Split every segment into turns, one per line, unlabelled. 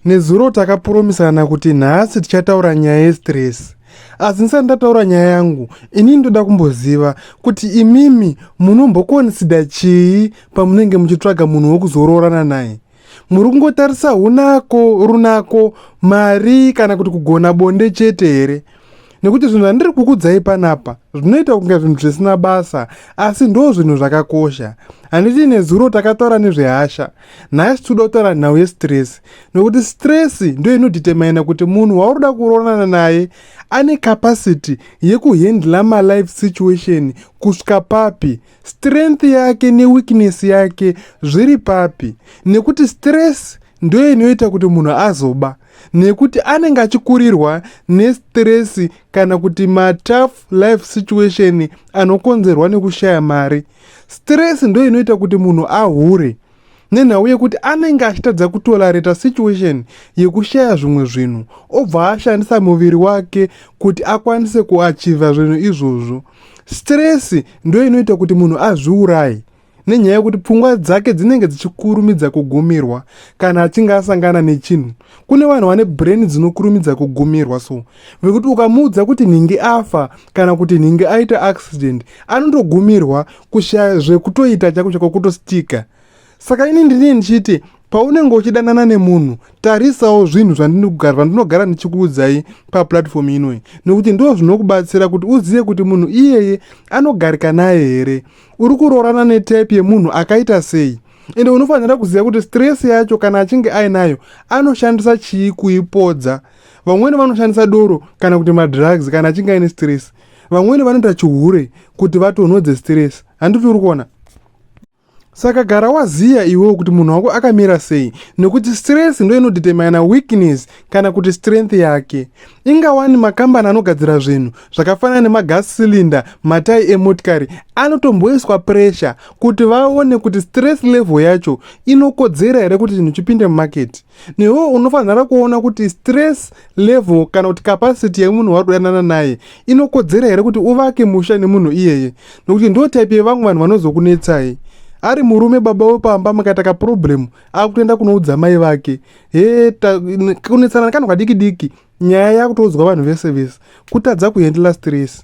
Nezuro takapuromisana kuti nhasi tichataura nyaya yestress. Asi ndisati ndataura nyaya yangu, inini ndoda kumboziva kuti imimi munombokonisida chii pamunenge muchitsvaga munhu wokuzororana naye. Muri kungotarisa hunako, runako, mari kana kuti kugona bonde chete here? Nekuti zvinhu zvandiri kukudzai panapa zvinoita kunge zvinhu zvisina basa, asi ndo zvinhu zvakakosha. Handiti nezuro takataura nezvehasha, nhasi toda kutaura nhau yestress. Nekuti stress ndio inodhitemaina kuti munhu waurida kuronana naye ane capacity yekuhandla life situation kusvika papi, strength yake neweakness yake zviri papi. Nekuti stress ndio inoita kuti munhu azoba, nekuti anenge achikurirwa nestress kana kuti tough life situation anokonzerwa nekushaya mari. Stress ndio inoita kuti munhu ahure, nenhau yekuti anenge achitadza kutolerata situation yekushaya zvimwe zvinhu, obva ashandisa muviri wake kuti akwanise kuachiva zvinhu izvozvo. Stress ndio inoita kuti munhu azviuraye, nenyaya yekuti pfungwa dzake dzinenge dzichikurumidza kugumirwa kana achinge asangana nechinhu. Kune vanhu vane brain dzinokurumidza kugumirwa, so vekuti ukamuudza kuti nhingi afa kana kuti nhingi aita accident, anondogumirwa kushaya zvekutoita chako kwakutostika. Saka ini ndini ndichiti paunenge uchidanana nemunhu, tarisawo zvinhu zvandinogara ndichikuudzai paplatform inoyi, nekuti ndo zvinokubatsira kuti uzive kuti munhu iyeye anogarika naye here, uri kurorana netype yemunhu akaita sei. Ende unofanira kuziva kuti stress yacho kana achinge ainayo anoshandisa chii kuipodza. Vamweni vanoshandisa doro kana kuti madrugs kana achinge aine stress. Vamweni vanoita chihure kuti vatonhodze stress. Handiti uri kuona? Saka gara waziya iwewe kuti munhu wako akamira sei, nekuti stress ndio inodhitemaina weakness kana kuti strength yake. Ingawani makambani anogadzira zvinhu zvakafanana nemagas cylinder, matayi emotikari anotomboiswa pressure kuti vaone kuti stress level yacho inokodzera here kuti chinhu chipinde mumarket. Newewo unofanira kuona kuti stress level kana kuti capacity yemunhu wari kudanana naye inokodzera here kuti uvake musha nemunhu iyeye, nekuti ndo type yevamwe vanhu vanozokunetsai. Ari murume baba wepamba mukataka problem akutoenda kunoudza mai vake, kunetsana kanhu kadiki diki, nyaya yakutodzwa vanhu vese vese, kutadza kuhandla stress.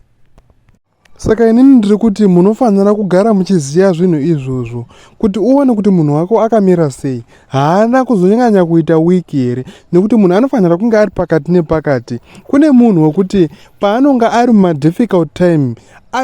Saka inini ndiri kuti munofanira kugara muchiziya zvinhu izvozvo kuti uone kuti munhu wako akamira sei, haana kuzonyanya kuita wiki here, nekuti munhu anofanira kunge ari pakati nepakati. Kune munhu wekuti paanonga ari mumadifficult time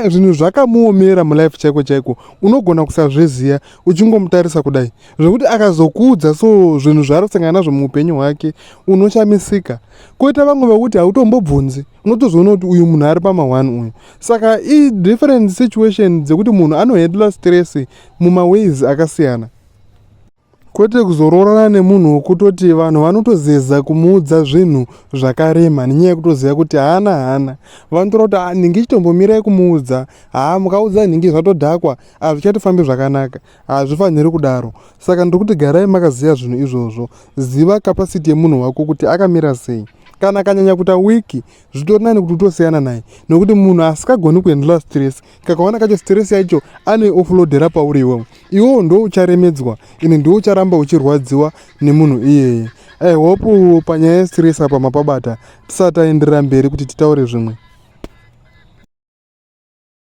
zvinhu zvakamuomera mulife chaiko chaiko, unogona kusazviziya uchingomutarisa kudai, zvekuti akazokuudza so zvinhu zvaarasangana nazvo muupenyu hwake unoshamisika. Koita vamwe vekuti hautombobvunzi, unotozoona kuti uyu munhu ari pama1 uyu. Saka different situation dzekuti munhu anohandla stress mumaways akasiyana. Kwete kuzororana nemunhu wokutoti vanhu vanotozeza kumuudza zvinhu zvakarema nenyaya yekutoziva kuti haana. Vanotora kuti nhingi chitombomirai kumuudza, mukaudza nhingi zvatodhakwa, hazvichatofambi zvakanaka, hazvifaniri kudaro. Saka ndikuti garai makaziva zvinhu izvozvo, ziva capacity yemunhu wako kuti akamira sei. Kana akanyanya kuita wiki, zvitori nani kuti utosiyana naye, nekuti munhu asikagoni kuhandla stress, kakaona kacho stress yacho ane offloadera pauri iwewe. Iwewe ndo ucharemedzwa, ine ndo ucharamba uchirwadziwa nemunhu iyeye. I hope panyaya yestress apa mapabata, tisati taenderera mberi kuti titaure zvimwe.